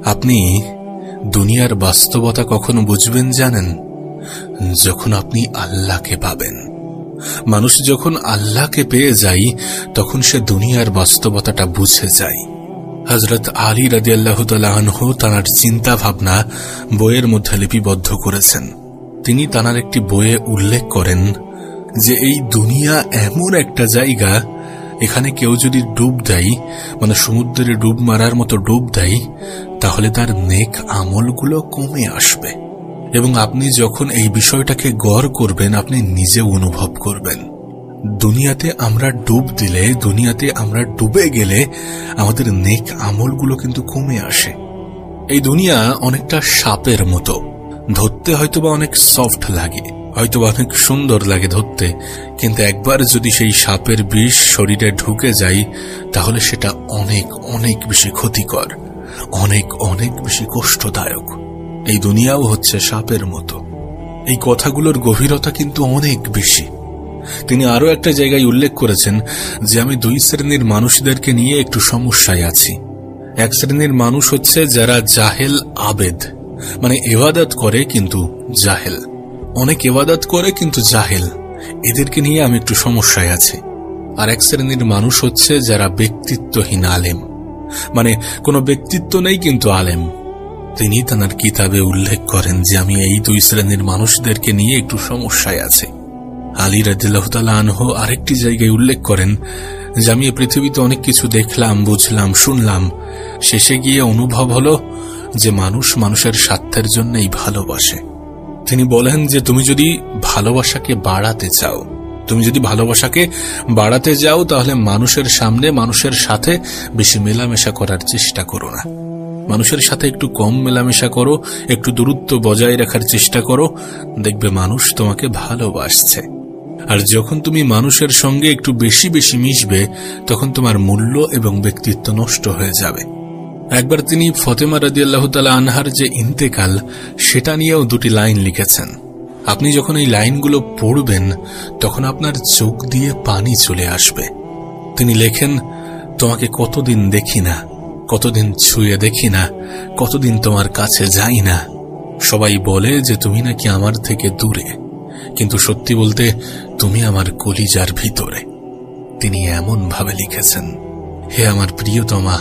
আপনি দুনিয়ার বাস্তবতা কখন বুঝবেন জানেন? যখন আপনি আল্লাহকে পাবেন। মানুষ যখন আল্লাহকে পেয়ে যায় তখন সে দুনিয়ার বাস্তবতাটা বুঝে যায়। হযরত আলী রাদিয়াল্লাহু তাআলা আনহু তাঁর চিন্তা ভাবনা বইয়ের মধ্যে লিপিবদ্ধ করেছেন। তিনি তাঁর একটি বইয়ে উল্লেখ করেন যে এই দুনিয়া এমন একটা জায়গা, এখানে কেউ যদি ডুব দেয়, মানে সমুদ্রে ডুব মারার মতো ডুব দেয়, তাহলে তার নেক আমলগুলো কমে আসবে। এবং আপনি যখন এই বিষয়টাকে গড় করবেন, আপনি নিজে অনুভব করবেন দুনিয়াতে আমরা ডুব দিলে, দুনিয়াতে আমরা ডুবে গেলে আমাদের নেক আমলগুলো কিন্তু কমে আসে। এই দুনিয়া অনেকটা সাপের মতো, ধরতে হয়তোবা অনেক সফট লাগে, হয়তোবা অনেক সুন্দর লাগে ধরতে, কিন্তু একবার যদি সেই সাপের বিষ শরীরে ঢুকে যায় তাহলে সেটা অনেক অনেক বেশি ক্ষতিকর, অনেক অনেক বেশি কষ্টদায়ক। এই দুনিয়াও হচ্ছে সাপের মতো। এই কথাগুলোর গভীরতা কিন্তু অনেক বেশি। তিনি আরো একটা জায়গায় উল্লেখ করেছেন যে আমি দুই শ্রেণীর মানুষদেরকে নিয়ে একটু সমস্যায় আছি। এক শ্রেণীর মানুষ হচ্ছে যারা জাহেল আবেদ, মানে ইবাদত করে কিন্তু জাহেল, অনেক ইবাদত করে কিন্তু জাহেল, এদেরকে নিয়ে আমি একটু সমস্যায় আছি। আর এক শ্রেণীর মানুষ হচ্ছে যারা ব্যক্তিত্বহীন আলেম, মানে কোনো ব্যক্তিত্ব নেই কিন্তু আলেম। তিনি তাঁর কিতাবে উল্লেখ করেন যে আমি এই দুই শ্রেণীর মানুষদেরকে নিয়ে একটু সমস্যায় আছি। আলী রাদিয়াল্লাহু তাআলা আনহু আরেকটি জায়গায় উল্লেখ করেন যে আমি এই পৃথিবীতে অনেক কিছু দেখলাম, বুঝলাম, শুনলাম, শেষে গিয়ে অনুভব হলো যে মানুষ মানুষের স্বার্থের জন্যই ভালোবাসে। তিনি বলেন যে তুমি যদি ভালোবাসাকে বাড়াতে চাও, তুমি যদি ভালোবাসাকে বাড়াতে যাও, তাহলে মানুষের সামনে মানুষের সাথে বেশি মেলামেশা করার চেষ্টা করো না। মানুষের সাথে একটু কম মেলামেশা করো, একটু দূরত্ব বজায় রাখার চেষ্টা করো, দেখবে মানুষ তোমাকে ভালোবাসছে। আর যখন তুমি মানুষের সঙ্গে একটু বেশি বেশি মিশবে, তখন তোমার মূল্য এবং ব্যক্তিত্ব নষ্ট হয়ে যাবে। একবার তিনি ফাতেমা রাদিয়াল্লাহু তাআলা আনহার যে ইন্তেকাল, সেটা নিয়েও দুটি লাইন লিখেছেন। আপনি যখন এই লাইনগুলো পড়বেন তখন আপনার চোখ দিয়ে পানি চলে আসবে। তিনি লেখেন, তোমাকে কতদিন দেখি না, কতদিন ছুঁয়ে দেখি না, কতদিন তোমার কাছে যাই না। সবাই বলে যে তুমি নাকি আমার থেকে দূরে, কিন্তু সত্যি বলতে তুমি আমার কলিজার ভিতরে। তিনি এমন ভাবে লিখেছেন, হে আমার প্রিয়তমা,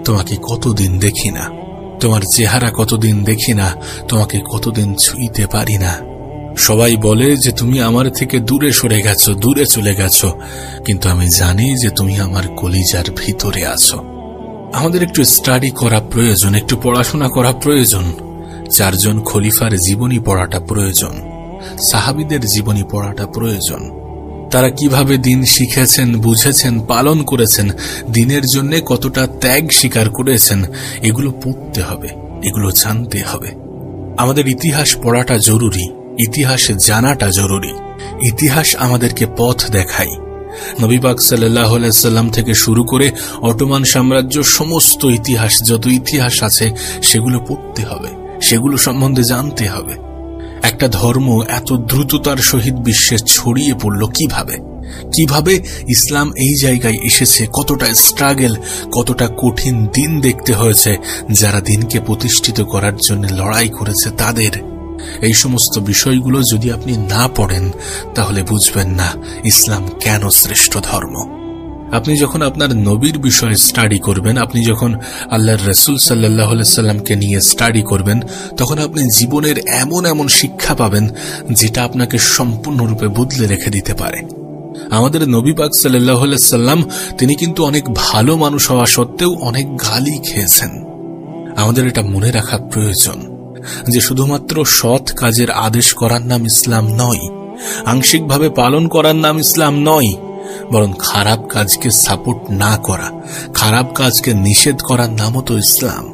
তোমাকে কতদিন দেখি না, তোমার চেহারা কতদিন দেখি না, তোমাকে কতদিন ছুঁইতে পারি না। সবাই বলে যে তুমি আমার থেকে দূরে সরে গেছো, দূরে চলে গেছো, কিন্তু আমি জানি যে তুমি আমার কলিজার ভিতরে আছো। আমাদের একটু স্টাডি করা প্রয়োজন, একটু পড়াশোনা করা প্রয়োজন। 4 জন খলিফার জীবনী পড়াটা প্রয়োজন, সাহাবীদের জীবনী পড়াটা প্রয়োজন। তারা কিভাবে দিন শিখেছেন, বুঝেছেন, পালন করেছেন, দিনের জন্য কতটা ত্যাগ স্বীকার করেছেন, এগুলো পড়তে হবে, এগুলো জানতে হবে। আমাদের ইতিহাস পড়াটা জরুরি, ইতিহাস জানাটা জরুরি। ইতিহাস আমাদেরকে পথ দেখায়। নবী পাক সাল্লাল্লাহু আলাইহি সাল্লাম থেকে শুরু করে অটোমান সাম্রাজ্য, সমস্ত ইতিহাস, যত ইতিহাস আছে সেগুলো পড়তে হবে, সেগুলো সম্বন্ধে জানতে হবে। একটা ধর্ম এত দ্রুততার সহিত বিশ্বে ছড়িয়ে পড়ল কিভাবে, কিভাবে ইসলাম এই জায়গায় এসেছে, কতটা স্ট্রাগল, কতটা কঠিন দিন দেখতে হয়েছে যারা দিনকে প্রতিষ্ঠিত করার জন্য লড়াই করেছে তাদের। এই সমস্ত বিষয়গুলো যদি আপনি না পড়েন তাহলে বুঝবেন না ইসলাম কেন শ্রেষ্ঠ ধর্ম। আপনি যখন আপনার নবীর বিষয়ে স্টাডি করবেন, আপনি যখন আল্লাহর রাসূল সাল্লাল্লাহু আলাইহি সাল্লামকে নিয়ে স্টাডি করবেন, তখন আপনি জীবনের এমন এমন শিক্ষা পাবেন যেটা আপনাকে সম্পূর্ণরূপে বদলে রেখে দিতে পারে। আমাদের নবী পাক সাল্লাল্লাহু আলাইহি সাল্লাম তিনি কিন্তু অনেক ভালো মানুষ হওয়া সত্ত্বেও অনেক গালি খেয়েছেন। আমাদের এটা মনে রাখা প্রয়োজন যে শুধুমাত্র সৎ কাজের আদেশ করার নাম ইসলাম নয়, আংশিকভাবে পালন করার নাম ইসলাম নয়, বরং খারাপ কাজকে সাপোর্ট না করা, খারাপ কাজকে নিষেধ করার নামও তো ইসলাম।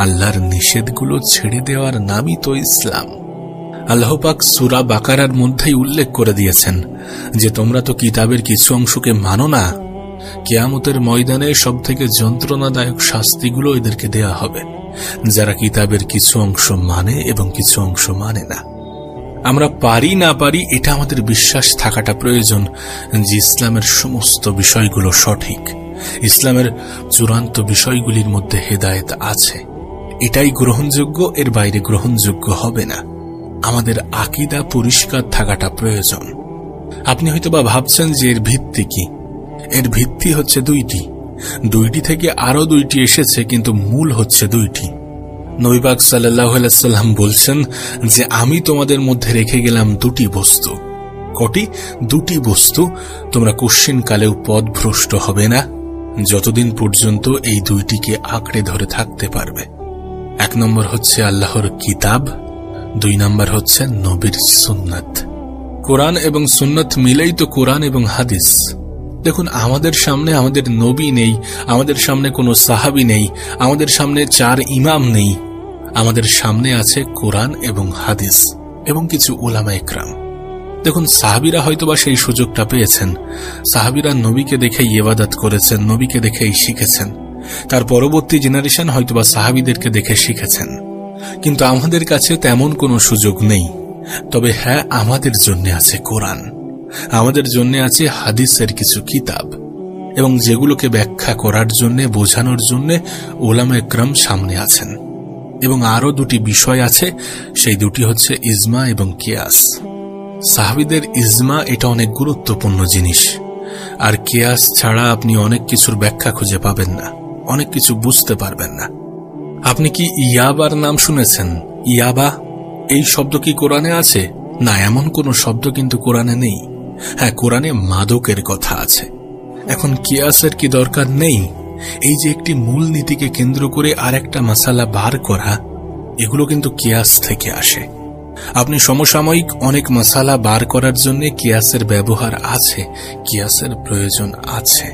আল্লাহর নিষেধগুলো ছেড়ে দেওয়ার নামই তো ইসলাম। আল্লাহ পাক সূরা বাকারার মধ্যেই উল্লেখ করে দিয়েছেন যে তোমরা তো কিতাবের কিছু অংশকে মানো না, কিয়ামতের ময়দানে সবথেকে যন্ত্রণাদায়ক শাস্তিগুলো এদেরকে দেয়া হবে যারা কিতাবের কিছু অংশ মানে এবং কিছু অংশ মানে না। আমরা পারি না পারি এটা আমাদের বিশ্বাস থাকাটা প্রয়োজন যে ইসলামের সমস্ত বিষয়গুলো সঠিক, ইসলামের চূড়ান্ত বিষয়গুলির মধ্যে হেদায়েত আছে। এটাই গ্রহণযোগ্য, এর বাইরে গ্রহণযোগ্য হবে না। আমাদের আকীদা পরিষ্কার থাকাটা প্রয়োজন। আপনি হয়তোবা ভাবছেন যে এর ভিত্তি কি? এর ভিত্তি হচ্ছে দুইটি থেকে আরো 2টি এসেছে, কিন্তু মূল হচ্ছে 2টি। নবী পাক সাল্লাল্লাহু আলাইহি সাল্লাম বলছেন যে আমি তোমাদের মধ্যে রেখে গেলাম 2টি বস্তু। কটি? 2টি বস্তু। তোমরা কোশ্চিনকালেও পথভ্রষ্ট হবে না যতদিন পর্যন্ত এই 2টিকে আঁকড়ে ধরে থাকতে পারবে। 1 নম্বর হচ্ছে আল্লাহর কিতাব, 2 নম্বর হচ্ছে নবীর সুন্নাত। কোরআন এবং সুন্নাত মিলেই তো কোরআন এবং হাদিস। দেখুন, আমাদের সামনে আমাদের নবী নেই, আমাদের সামনে কোনো সাহাবী নেই, আমাদের সামনে 4 ইমাম নেই। আমাদের সামনে আছে কোরআন এবং হাদিস এবং কিছু উলামা ইকরাম। দেখুন, সাহাবীরা হয়তোবা সেই সুযোগটা পেয়েছেন। সাহাবীরা নবীকে দেখে ইবাদত করেছেন, নবীকে দেখেই শিখেছেন। তার পরবর্তী জেনারেশন হয়তোবা সাহাবীদেরকে দেখে শিখেছেন। কিন্তু আমাদের কাছে তেমন কোনো সুযোগ নেই। তবে হ্যাঁ, আমাদের জন্য আছে কোরআন, আমাদের জন্য আছে হাদিসের কিছু কিতাব, এবং যেগুলোকে ব্যাখ্যা করার জন্য, বোঝানোর জন্য উলামা ইকরাম সামনে আছেন। এবং আরো 2টি বিষয় আছে, সেই 2টি হচ্ছে ইজমা এবং কিয়াস। সাহাবীদের ইজমা এটা অনেক গুরুত্বপূর্ণ জিনিস, আর কিয়াস ছাড়া আপনি অনেক কিছুর ব্যাখ্যা খুঁজে পাবেন না, অনেক কিছু বুঝতে পারবেন না। আপনি কি ইয়াবার নাম শুনেছেন? ইয়াবা এই শব্দ কি কোরআনে আছে? না, এমন কোন শব্দ কিন্তু কোরআনে নেই। হ্যাঁ, কোরআনে মাদকের কথা আছে। এখন কিয়াসের কি দরকার নেই? এই যে একটি মূল নীতিকে কেন্দ্র করে আর একটা মাসালা বার করা, এগুলো কিন্তু কিয়াস থেকে আসে। আপনি সমসাময়িক অনেক মাসালা বার করার জন্য কিয়াসের ব্যবহার আছে, কিয়াসের প্রয়োজন আছে।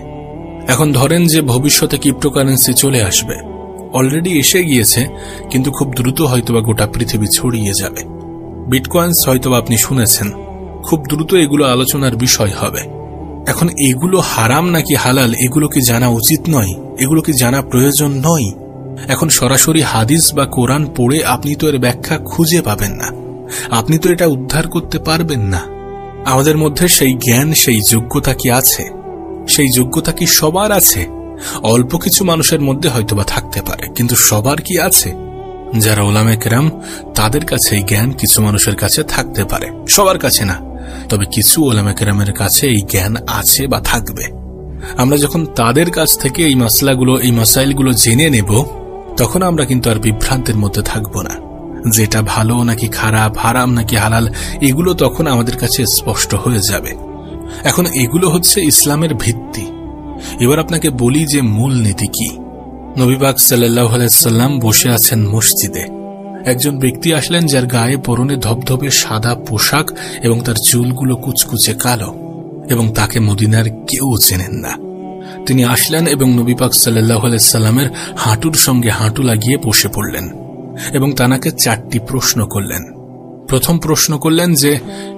এখন ধরেন যে ভবিষ্যতে ক্রিপ্টোকারেন্সি চলে আসবে, অলরেডি এসে গিয়েছে, কিন্তু খুব দ্রুত হয়তোবা গোটা পৃথিবী ছড়িয়ে যাবে। বিটকয়েন্স হয়তোবা আপনি শুনেছেন, খুব দ্রুত এগুলো আলোচনার বিষয় হবে। এখন এগুলো হারাম নাকি হালাল, এগুলো কি জানা উচিত নয়? এগুলো কি জানা প্রয়োজন নয়? এখন সরাসরি হাদিস বা কোরআন পড়ে আপনি তো এর ব্যাখ্যা খুঁজে পাবেন না, আপনি তো এটা উদ্ধার করতে পারবেন না। আমাদের মধ্যে সেই জ্ঞান, সেই যোগ্যতা কি আছে? সেই যোগ্যতা কি সবার আছে? অল্প কিছু মানুষের মধ্যে হয়তোবা থাকতে পারে, কিন্তু সবার কি আছে? যারা উলামা কেরাম, তাদের কাছে এই জ্ঞান কিছু মানুষের কাছে থাকতে পারে, সবার কাছে না। তবে কিছু উলামা কেরামের কাছে এই জ্ঞান আছে বা থাকবে। আমরা যখন তাদের কাছ থেকে এই মাসলাগুলো, এই মাসাইলগুলো জেনে নেব, তখন আমরা কিন্তু আর বিভ্রান্তের মধ্যে থাকব না। যেটা ভালো নাকি খারাপ, হারাম নাকি হালাল, এগুলো তখন আমাদের কাছে স্পষ্ট হয়ে যাবে। এখন এগুলো হচ্ছে ইসলামের ভিত্তি। এবার আপনাকে বলি যে মূল নীতি কি। নবী পাক সাল্লাল্লাহু আলাইহি সাল্লাম বসে আছেন মসজিদে। একজন ব্যক্তি আসলেন যার গায়ে পরনে ধবধবে সাদা পোশাক এবং তার চুলগুলো কুচকুচে কালো, এবং তাকে মদিনার কেউ চেনেন না। তিনি আসলেন এবং নবী পাক সাল্লাল্লাহু আলাইহি সাল্লামের হাঁটুর সঙ্গে হাঁটু লাগিয়ে বসে পড়লেন এবং তানাকে 4টি প্রশ্ন করলেন। প্রথম প্রশ্ন করলেন যে,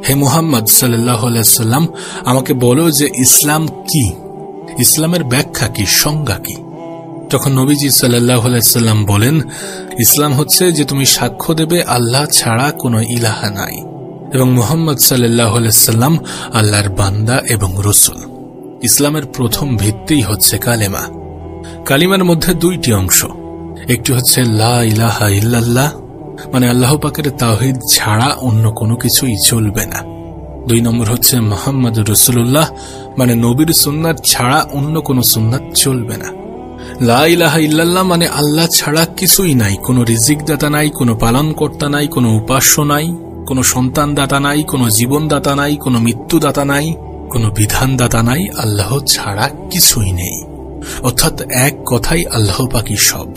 হে মুহাম্মদ সাল্লাল্লাহু আলাইহি সাল্লাম, আমাকে বলো যে ইসলাম কি, ইসলামের ব্যাখ্যা কি, সংজ্ঞা কি? তখন নবীজি সাল্লাল্লাহু আলাইহি সাল্লাম বলেন, ইসলাম হচ্ছে যে তুমি সাক্ষ্য দেবে আল্লাহ ছাড়া কোনো ইলাহা নাই এবং মুহাম্মদ সাল্লাল্লাহু আলাইহি সাল্লাম আল্লাহর বান্দা এবং রাসূল। ইসলামের প্রথম ভিত্তিই হচ্ছে কালেমা। কালিমার মধ্যে 2টি অংশ, একটি হচ্ছে লা ইলাহা ইল্লাল্লাহ, মানে আল্লাহ পাকের তাওহীদ ছাড়া অন্য কোনো কিছুই চলবে না। 2 নম্বর হচ্ছে মুহাম্মদুর রাসূলুল্লাহ, মানে নবীর সুন্নাত ছাড়া অন্য কোনো সুন্নাত চলবে না। লা ইলাহা ইল্লাল্লাহ মানে আল্লাহ ছাড়া কিছুই নাই, কোনো রিজিক দাতা নাই, কোনো পালন কর্তা নাই, কোনো উপাস্য নাই, কোনো সন্তান দাতা নাই, কোনো জীবন দাতা নাই, কোনো মৃত্যু দাতা নাই, কোনো বিধান দাতা নাই, আল্লাহ ছাড়া কিছুই নেই। অর্থাৎ এক কথাই আল্লাহ পাকই সব।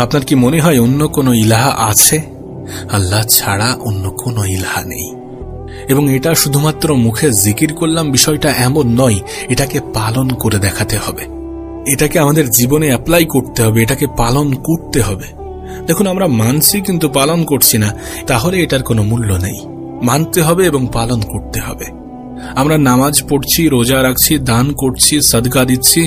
আপনার কি মনে হয় অন্য কোনো ইলাহা আছে? আল্লাহ ছাড়া অন্য কোনো ইলাহা নেই। এবং এটা শুধুমাত্র মুখে জিকির করলাম বিষয়টা এমন নয়, এটাকে পালন করে দেখাতে হবে, এটাকে আমাদের জীবনে অ্যাপ্লাই করতে হবে, এটাকে পালন করতে হবে। দেখুন, আমরা মানছি কিন্তু পালন করছি না, তাহলে এটার কোনো মূল্য নেই। মানতে হবে এবং পালন করতে হবে। আমরা নামাজ পড়ছি, রোজা রাখছি, দান করছি, সাদকা দিচ্ছি,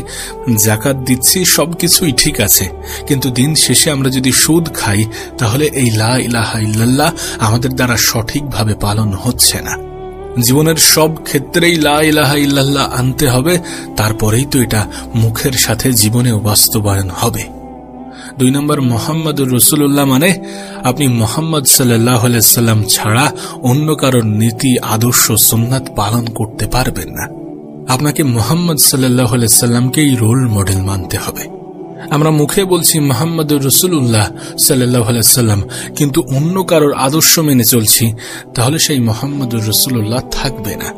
যাকাত দিচ্ছি, সবকিছুই ঠিক আছে, কিন্তু দিন শেষে আমরা যদি সুদ খাই, তাহলে এই লা ইলাহা ইল্লাল্লাহ আমাদের দ্বারা সঠিকভাবে পালন হচ্ছে না। জীবনের সব ক্ষেত্রেই লা ইলাহা ইল্লাল্লাহ আনতে হবে, তারপরেই তো এটা মুখের সাথে জীবনেও বাস্তবায়ন হবে। 2 নম্বর মুহাম্মাদুর রাসূলুল্লাহ মানে আপনি মুহাম্মদ সাল্লাল্লাহু আলাইহি সাল্লাম ছাড়া অন্য কারোর নীতি আদর্শ সুন্নাত পালন করতে পারবেন না। আপনাকে মুহাম্মদ সাল্লাল্লাহু আলাইহি সাল্লামকেই রোল মডেল মানতে হবে। আমরা মুখে বলছি মুহাম্মাদুর রাসূলুল্লাহ সাল্লাল্লাহু আলাইহি সাল্লাম, কিন্তু অন্য কারোর আদর্শ মেনে চলছি, তাহলে সেই মুহাম্মাদুর রাসূলুল্লাহ থাকবে না।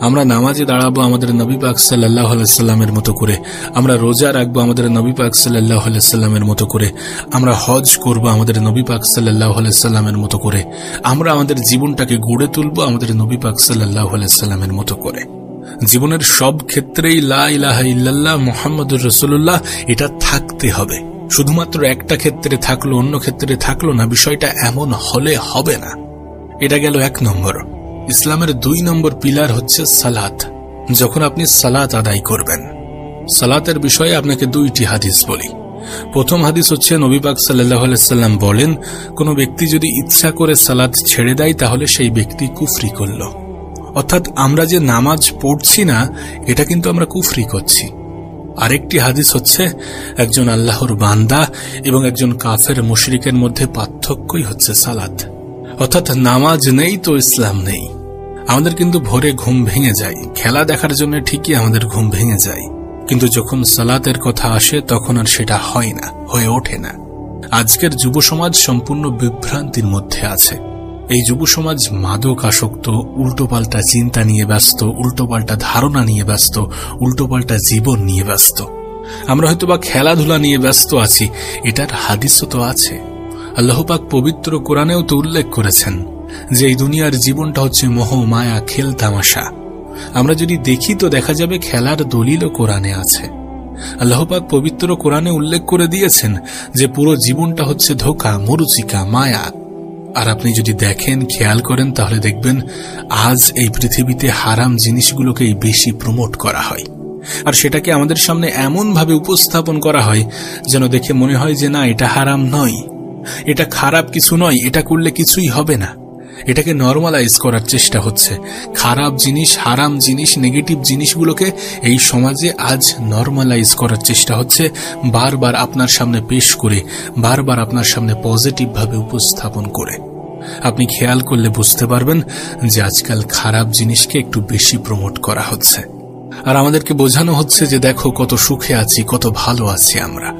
আমরা নামাজে দাঁড়াবো আমাদের নবী পাক সাল্লাল্লাহু আলাইহি সাল্লামের মতো করে, আমরা রোজা রাখবো আমাদের নবী পাক সাল্লাল্লাহু আলাইহি সাল্লামের মতো করে, আমরা হজ করব আমাদের নবী পাক সাল্লাল্লাহু আলাইহি সাল্লামের মতো করে, আমরা আমাদের জীবনটাকে গড়ে তুলবো আমাদের নবী পাক সাল্লাল্লাহু আলাইহি সাল্লামের মতো করে। জীবনের সব ক্ষেত্রেই লা ইলাহা ইল্লাল্লাহ মুহাম্মাদুর রাসূলুল্লাহ এটা থাকতে হবে। শুধুমাত্র একটা ক্ষেত্রে থাকলো অন্য ক্ষেত্রে থাকলো না, বিষয়টা এমন হলে হবে না। এটা গেল 1 নম্বর। ইসলামের 2 নম্বর পিলার হচ্ছে সালাত। যখন আপনি সালাত আদায় করবেন, সালাতের বিষয়ে আপনাকে 2টি হাদিস বলি। প্রথম হাদিস হচ্ছে নবী পাক সাল্লাল্লাহু আলাইহি সাল্লাম বলেন, কোন ব্যক্তি যদি ইচ্ছা করে সালাত ছেড়ে দেয় তাহলে সেই ব্যক্তি কুফরি করল। অর্থাৎ আমরা যে নামাজ পড়ছি না, এটা কিন্তু আমরা কুফরি করছি। আরেকটি হাদিস হচ্ছে একজন আল্লাহর বান্দা এবং একজন কাফের মুশরিকের মধ্যে পার্থক্যই হচ্ছে সালাত। অর্থাৎ নামাজ নেই তো ইসলাম নেই। আমাদের কিন্তু ভোরে ঘুম ভেঙে যায়, খেলা দেখার জন্য ঠিকই আমাদের ঘুম ভেঙে যায়, কিন্তু যখন সালাতের কথা আসে তখন আর সেটা হয় না, হয়ে ওঠে না। আজকের যুব সমাজ সম্পূর্ণ বিভ্রান্তির মধ্যে আছে। এই যুব সমাজ মাদক আসক্ত, উল্টোপাল্টা চিন্তা নিয়ে ব্যস্ত, উল্টোপাল্টা ধারণা নিয়ে ব্যস্ত, উল্টোপাল্টা জীবন নিয়ে ব্যস্ত। আমরা হয়তোবা খেলাধুলা নিয়ে ব্যস্ত আছি, এটার হাদিসও তো আছে। আল্লাহ পাক পবিত্র কোরআনেও তো উল্লেখ করেছেন যে এই দুনিয়ার জীবনটা হচ্ছে মোহ মায়া, খেল তামাশা। আমরা যদি দেখি তো দেখা যাবে খেলার দলিলও কোরআনে আছে। আল্লাহ পাক পবিত্র কোরআনে উল্লেখ করে দিয়েছেন যে পুরো জীবনটা হচ্ছে ধোঁকা, মরুচিকা, মায়া। আর আপনি যদি দেখেন, খেয়াল করেন, তাহলে দেখবেন আজ এই পৃথিবীতে হারাম জিনিসগুলোকেই বেশি প্রমোট করা হয়। আর সেটাকে আমাদের সামনে এমন ভাবে উপস্থাপন করা হয় যেন দেখে মনে হয় যে না, এটা হারাম নয়, এটা খারাপ কিছু নয়, এটা করলে কিছুই হবে না। এটাকে নরমালাইজ করার চেষ্টা হচ্ছে। খারাপ জিনিস, হারাম জিনিস, নেগেটিভ জিনিসগুলোকে এই সমাজে আজ নরমালাইজ করার চেষ্টা হচ্ছে, বারবার আপনার সামনে পেশ করে, বারবার আপনার সামনে পজিটিভ ভাবে উপস্থাপন করে। আপনি খেয়াল করলে বুঝতে পারবেন যে আজকাল খারাপ জিনিসকে একটু বেশি প্রমোট করা হচ্ছে। আর আমাদেরকে বোঝানো হচ্ছে যে দেখো কত সুখে আছি, কত ভালো আছি আমরা।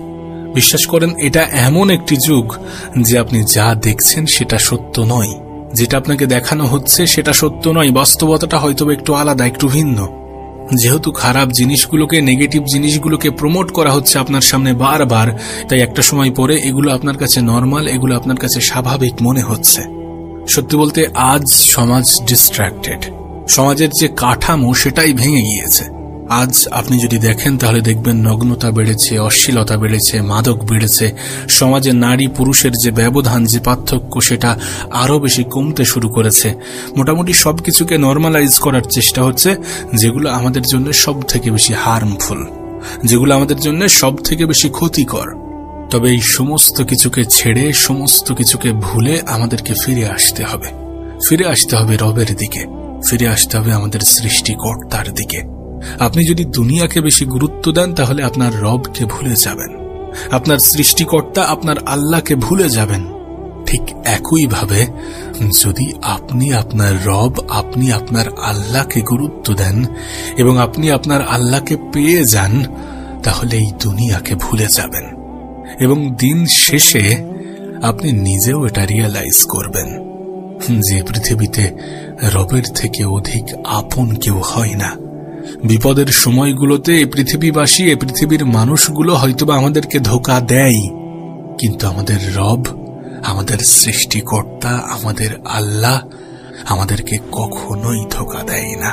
বিশ্বাস করেন, এটা এমন একটি যুগ যে আপনি যা দেখছেন সেটা সত্য নয়, যেটা আপনাকে দেখানো হচ্ছে সেটা সত্য নয়। বাস্তবতাটা হয়তো একটু আলাদা, একটু ভিন্ন। যেহেতু খারাপ জিনিসগুলোকে, নেগেটিভ জিনিসগুলোকে প্রমোট করা হচ্ছে আপনার সামনে বারবার, তাই একটা সময় পরে এগুলো আপনার কাছে নরমাল, এগুলো আপনার কাছে স্বাভাবিক মনে হচ্ছে। সত্যি বলতে আজ সমাজ ডিস্ট্রাক্টেড। সমাজের যে কাঠামো সেটাই ভেঙে গিয়েছে। আজ আপনি যদি দেখেন তাহলে দেখবেন নগ্নতা বেড়েছে, অশ্লীলতা বেড়েছে, মাদক বেড়েছে। সমাজে নারী পুরুষের যে ব্যবধান, যে পার্থক্য, সেটা আরো বেশি কমতে শুরু করেছে। মোটামুটি সবকিছুকে নরমালাইজ করার চেষ্টা হচ্ছে, যেগুলো আমাদের জন্য সব থেকে বেশি হার্মফুল, যেগুলো আমাদের জন্য সব থেকে বেশি ক্ষতিকর। তবে এই সমস্ত কিছুকে ছেড়ে, সমস্ত কিছুকে ভুলে আমাদেরকে ফিরে আসতে হবে। ফিরে আসতে হবে রবের দিকে, ফিরে আসতে হবে আমাদের সৃষ্টিকর্তার দিকে। আপনি যদি দুনিয়াকে বেশি গুরুত্ব দেন তাহলে আপনার রবকে ভুলে যাবেন, আপনার সৃষ্টিকর্তা, আপনার আল্লাহকে ভুলে যাবেন। ঠিক একইভাবে যদি আপনি আপনার রব, আপনি আপনার আল্লাহকে গুরুত্ব দেন এবং আপনি আপনার আল্লাহকে পেয়ে যান, তাহলে এই দুনিয়াকে ভুলে যাবেন এবং দিন শেষে আপনি নিজেও এটা রিয়েলাইজ করবেন যে পৃথিবীতে রবের থেকে অধিক আপন কেউ হয় না। বিপদের সময়গুলোতে এই পৃথিবীবাসী, এই পৃথিবীর মানুষগুলো হয়তোবা আমাদেরকে ধোঁকা দেয়, কিন্তু আমাদের রব, আমাদের সৃষ্টিকর্তা, আমাদের আল্লাহ আমাদেরকে কখনোই ধোঁকা দেয় না।